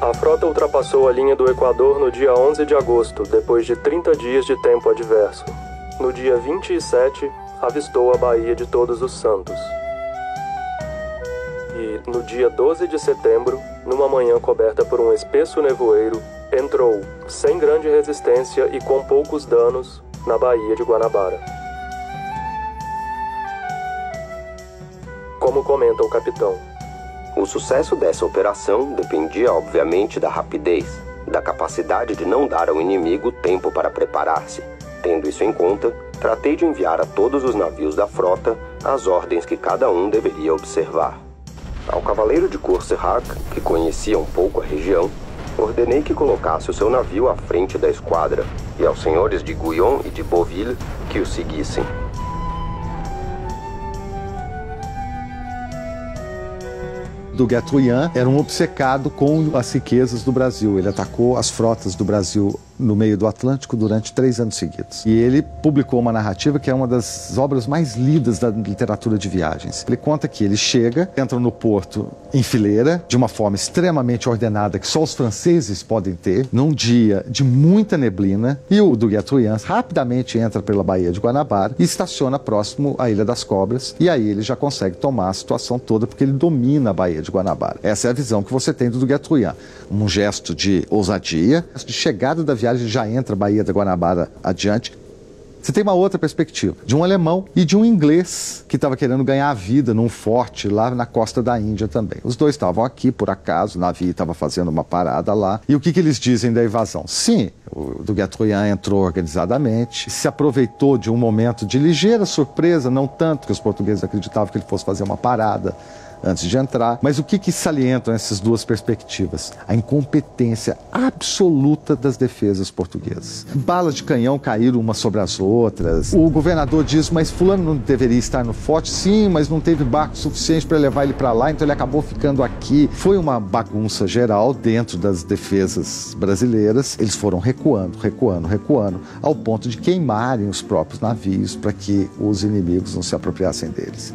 A frota ultrapassou a linha do Equador no dia 11 de agosto, depois de 30 dias de tempo adverso. No dia 27, avistou a Baía de Todos os Santos. E, no dia 12 de setembro, numa manhã coberta por um espesso nevoeiro, entrou, sem grande resistência e com poucos danos, na Baía de Guanabara. Como comenta o capitão: o sucesso dessa operação dependia, obviamente, da rapidez, da capacidade de não dar ao inimigo tempo para preparar-se. Tendo isso em conta, tratei de enviar a todos os navios da frota as ordens que cada um deveria observar. Ao cavaleiro de Courceyrac, que conhecia um pouco a região, ordenei que colocasse o seu navio à frente da esquadra, e aos senhores de Gouillon e de Beauville que o seguissem. Du Guesclin era um obcecado com as riquezas do Brasil. Ele atacou as frotas do Brasil no meio do Atlântico durante 3 anos seguidos. E ele publicou uma narrativa que é uma das obras mais lidas da literatura de viagens. Ele conta que ele chega, entra no porto em fileira, de uma forma extremamente ordenada, que só os franceses podem ter, num dia de muita neblina, e o Du Guesclin rapidamente entra pela Baía de Guanabara e estaciona próximo à Ilha das Cobras, e aí ele já consegue tomar a situação toda, porque ele domina a Baía de Guanabara. Essa é a visão que você tem do Du Guesclin. Um gesto de ousadia, de chegada da viagem, já entra a Baía da Guanabara adiante. Você tem uma outra perspectiva, de um alemão e de um inglês que estava querendo ganhar a vida num forte lá na costa da Índia também. Os dois estavam aqui, por acaso, o navio estava fazendo uma parada lá. E o que eles dizem da invasão? Sim, o Du Guesclin entrou organizadamente, se aproveitou de um momento de ligeira surpresa, não tanto que os portugueses acreditavam que ele fosse fazer uma parada antes de entrar. Mas o que salientam essas duas perspectivas? A incompetência absoluta das defesas portuguesas. Balas de canhão caíram umas sobre as outras. O governador diz, mas fulano não deveria estar no forte? Sim, mas não teve barco suficiente para levar ele para lá, então ele acabou ficando aqui. Foi uma bagunça geral dentro das defesas brasileiras. Eles foram recuando, ao ponto de queimarem os próprios navios para que os inimigos não se apropriassem deles.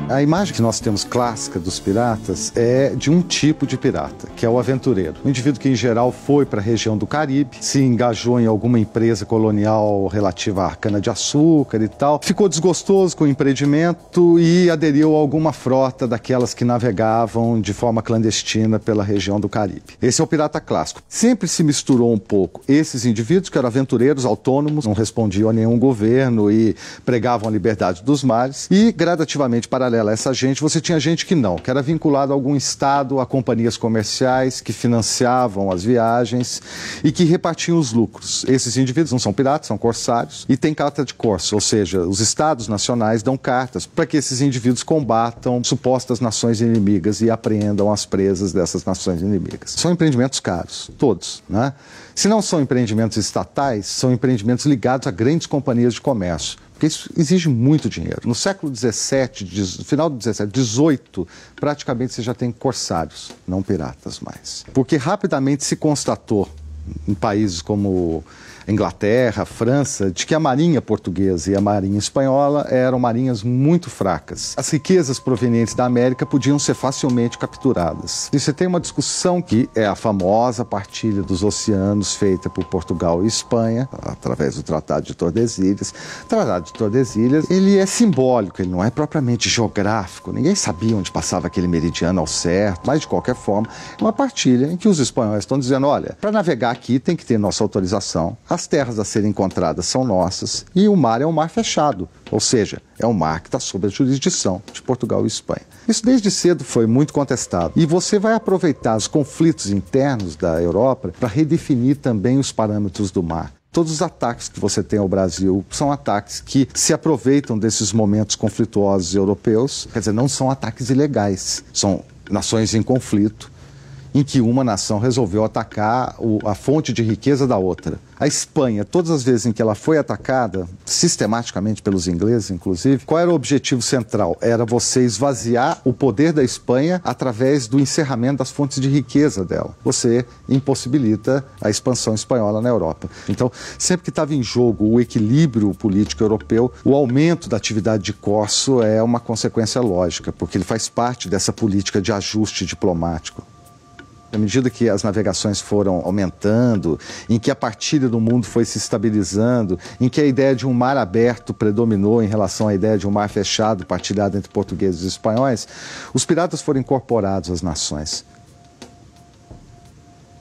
A imagem que nós temos clássica dos piratas é de um tipo de pirata, que é o aventureiro. Um indivíduo que, em geral, foi para a região do Caribe, se engajou em alguma empresa colonial relativa à cana-de-açúcar e tal, ficou desgostoso com o empreendimento e aderiu a alguma frota daquelas que navegavam de forma clandestina pela região do Caribe. Esse é o pirata clássico. Sempre se misturou um pouco esses indivíduos, que eram aventureiros autônomos, não respondiam a nenhum governo e pregavam a liberdade dos mares, e gradativamente, paralelo a essa gente, você tinha gente que não, que era vinculado a algum estado, a companhias comerciais que financiavam as viagens e que repartiam os lucros. Esses indivíduos não são piratas, são corsários e têm carta de corso, ou seja, os estados nacionais dão cartas para que esses indivíduos combatam supostas nações inimigas e apreendam as presas dessas nações inimigas. São empreendimentos caros, todos, né? Se não são empreendimentos estatais, são empreendimentos ligados a grandes companhias de comércio, porque isso exige muito dinheiro. No século XVII, no final do XVII, XVIII, praticamente você já tem corsários, não piratas mais. Porque rapidamente se constatou, em países como Inglaterra, França, de que a marinha portuguesa e a marinha espanhola eram marinhas muito fracas. As riquezas provenientes da América podiam ser facilmente capturadas. E você tem uma discussão que é a famosa partilha dos oceanos feita por Portugal e Espanha, através do Tratado de Tordesilhas. O Tratado de Tordesilhas, ele é simbólico, ele não é propriamente geográfico. Ninguém sabia onde passava aquele meridiano ao certo, mas de qualquer forma, é uma partilha em que os espanhóis estão dizendo, olha, para navegar aqui tem que ter nossa autorização, as terras a serem encontradas são nossas e o mar é um mar fechado, ou seja, é um mar que está sob a jurisdição de Portugal e Espanha. Isso desde cedo foi muito contestado e você vai aproveitar os conflitos internos da Europa para redefinir também os parâmetros do mar. Todos os ataques que você tem ao Brasil são ataques que se aproveitam desses momentos conflituosos europeus, quer dizer, não são ataques ilegais, são nações em conflito em que uma nação resolveu atacar a fonte de riqueza da outra. A Espanha, todas as vezes em que ela foi atacada, sistematicamente pelos ingleses, inclusive, qual era o objetivo central? Era você esvaziar o poder da Espanha através do encerramento das fontes de riqueza dela. Você impossibilita a expansão espanhola na Europa. Então, sempre que estava em jogo o equilíbrio político europeu, o aumento da atividade de corso é uma consequência lógica, porque ele faz parte dessa política de ajuste diplomático. À medida que as navegações foram aumentando, em que a partilha do mundo foi se estabilizando, em que a ideia de um mar aberto predominou em relação à ideia de um mar fechado partilhado entre portugueses e espanhóis, os piratas foram incorporados às nações.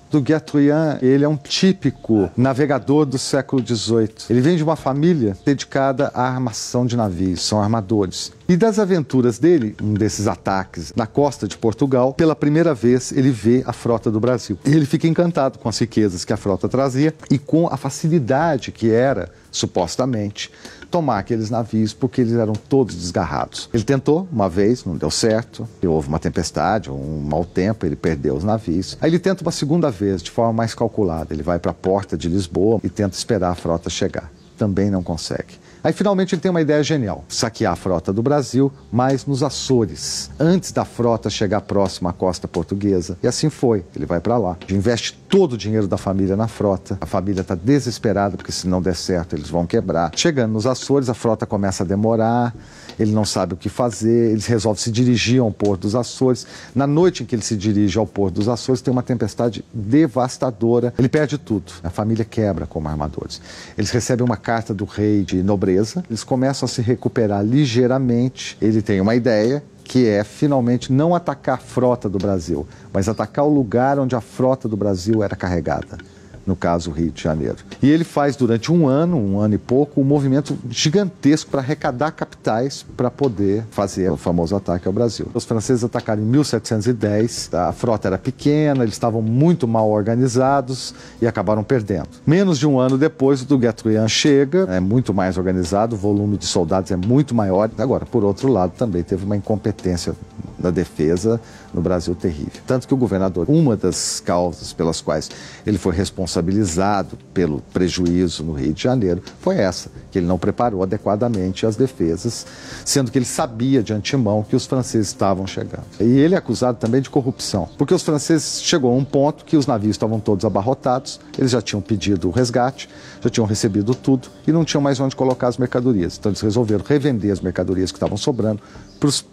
Do Guertruyant, ele é um típico navegador do século XVIII. Ele vem de uma família dedicada à armação de navios, são armadores. E das aventuras dele, um desses ataques na costa de Portugal, pela primeira vez ele vê a frota do Brasil. E ele fica encantado com as riquezas que a frota trazia e com a facilidade que era, supostamente, tomar aqueles navios, porque eles eram todos desgarrados. Ele tentou uma vez, não deu certo, houve uma tempestade, um mau tempo, ele perdeu os navios. Aí ele tenta uma segunda vez, de forma mais calculada. Ele vai para a porta de Lisboa e tenta esperar a frota chegar. Também não consegue. Aí finalmente ele tem uma ideia genial, saquear a frota do Brasil, mas nos Açores, antes da frota chegar próxima à costa portuguesa. E assim foi, ele vai para lá, investe todo o dinheiro da família na frota, a família está desesperada porque se não der certo eles vão quebrar. Chegando nos Açores, a frota começa a demorar, ele não sabe o que fazer, eles resolvem se dirigir ao Porto dos Açores. Na noite em que ele se dirige ao Porto dos Açores, tem uma tempestade devastadora, ele perde tudo, a família quebra como armadores. Eles recebem uma carta do rei de nobreza, eles começam a se recuperar ligeiramente. Ele tem uma ideia, que é finalmente não atacar a frota do Brasil, mas atacar o lugar onde a frota do Brasil era carregada. No caso, o Rio de Janeiro. E ele faz durante um ano e pouco, um movimento gigantesco para arrecadar capitais para poder fazer o famoso ataque ao Brasil. Os franceses atacaram em 1710, a frota era pequena, eles estavam muito mal organizados e acabaram perdendo. Menos de um ano depois, o do Guertruyant chega, é muito mais organizado, o volume de soldados é muito maior. Agora, por outro lado, também teve uma incompetência na defesa no Brasil terrível. Tanto que o governador, uma das causas pelas quais ele foi responsabilizado pelo prejuízo no Rio de Janeiro foi essa, que ele não preparou adequadamente as defesas, sendo que ele sabia de antemão que os franceses estavam chegando. E ele é acusado também de corrupção, porque os franceses chegou a um ponto que os navios estavam todos abarrotados, eles já tinham pedido o resgate, já tinham recebido tudo e não tinham mais onde colocar as mercadorias. Então eles resolveram revender as mercadorias que estavam sobrando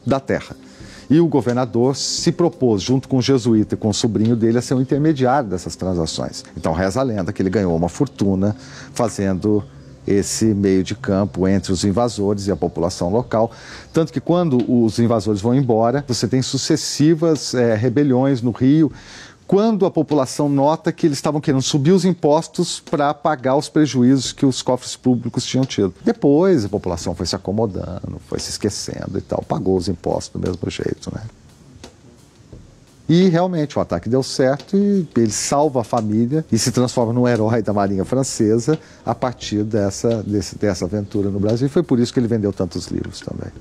da terra. E o governador se propôs, junto com o jesuíta e com o sobrinho dele, a ser o intermediário dessas transações. Então reza a lenda que ele ganhou uma fortuna fazendo esse meio de campo entre os invasores e a população local. Tanto que quando os invasores vão embora, você tem sucessivas rebeliões no Rio, quando a população nota que eles estavam querendo subir os impostos para pagar os prejuízos que os cofres públicos tinham tido. Depois a população foi se acomodando, foi se esquecendo e tal, pagou os impostos do mesmo jeito, né? E realmente o ataque deu certo e ele salva a família e se transforma num herói da Marinha Francesa a partir dessa aventura no Brasil. E foi por isso que ele vendeu tantos livros também.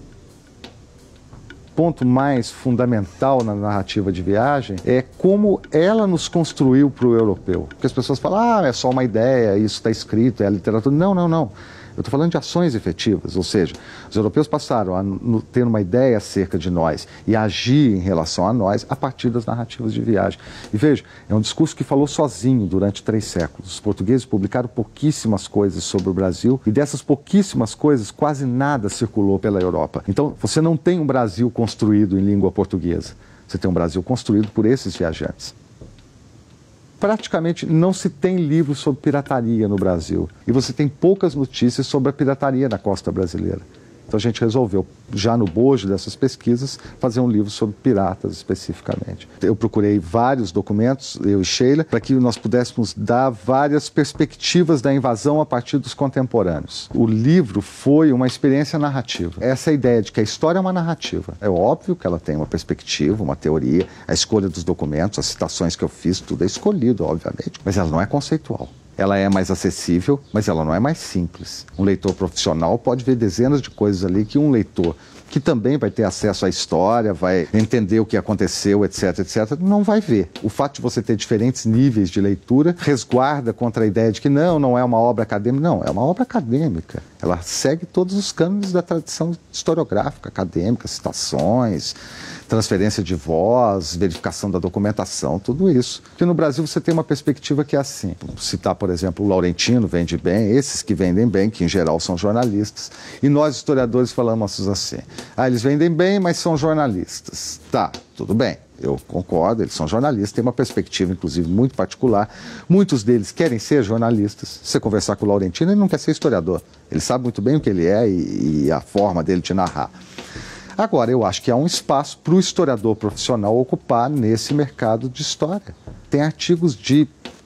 O ponto mais fundamental na narrativa de viagem é como ela nos construiu para o europeu. Porque as pessoas falam, é só uma ideia, isso está escrito, é a literatura. Não, não, não. Eu estou falando de ações efetivas, ou seja, os europeus passaram a ter uma ideia acerca de nós e a agir em relação a nós a partir das narrativas de viagem. E veja, é um discurso que falou sozinho durante 3 séculos. Os portugueses publicaram pouquíssimas coisas sobre o Brasil e dessas pouquíssimas coisas quase nada circulou pela Europa. Então você não tem um Brasil construído em língua portuguesa, você tem um Brasil construído por esses viajantes. Praticamente não se tem livros sobre pirataria no Brasil. E você tem poucas notícias sobre a pirataria na costa brasileira. Então a gente resolveu, já no bojo dessas pesquisas, fazer um livro sobre piratas especificamente. Eu procurei vários documentos, eu e Sheila, para que nós pudéssemos dar várias perspectivas da invasão a partir dos contemporâneos. O livro foi uma experiência narrativa. Essa ideia de que a história é uma narrativa. É óbvio que ela tem uma perspectiva, uma teoria, a escolha dos documentos, as citações que eu fiz, tudo é escolhido, obviamente, mas ela não é conceitual. Ela é mais acessível, mas ela não é mais simples. Um leitor profissional pode ver dezenas de coisas ali que um leitor que também vai ter acesso à história, vai entender o que aconteceu, etc, etc, não vai ver. O fato de você ter diferentes níveis de leitura resguarda contra a ideia de que não é uma obra acadêmica. Não, é uma obra acadêmica. Ela segue todos os cânones da tradição historiográfica, acadêmica, citações, transferência de voz, verificação da documentação, tudo isso. Porque no Brasil você tem uma perspectiva que é assim. Citar, por exemplo, o Laurentino vende bem, esses que vendem bem, que em geral são jornalistas. E nós, historiadores, falamos assim, eles vendem bem, mas são jornalistas. Tá, tudo bem. Eu concordo, eles são jornalistas, têm uma perspectiva, inclusive, muito particular. Muitos deles querem ser jornalistas. Se você conversar com o Laurentino, ele não quer ser historiador. Ele sabe muito bem o que ele é e a forma dele de narrar. Agora, eu acho que há um espaço para o historiador profissional ocupar nesse mercado de história. Tem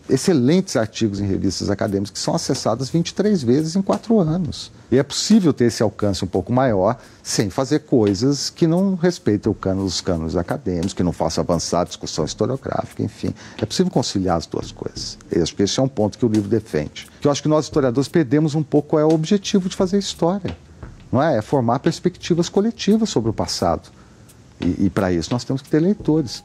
excelentes artigos em revistas acadêmicas que são acessados 23 vezes em 4 anos. E é possível ter esse alcance um pouco maior sem fazer coisas que não respeitem os cânones acadêmicos, que não façam avançar a discussão historiográfica, enfim. É possível conciliar as duas coisas. Eu acho que esse é um ponto que o livro defende. Que eu acho que nós, historiadores, perdemos um pouco qual é o objetivo de fazer história. Não é? É formar perspectivas coletivas sobre o passado. E para isso nós temos que ter leitores.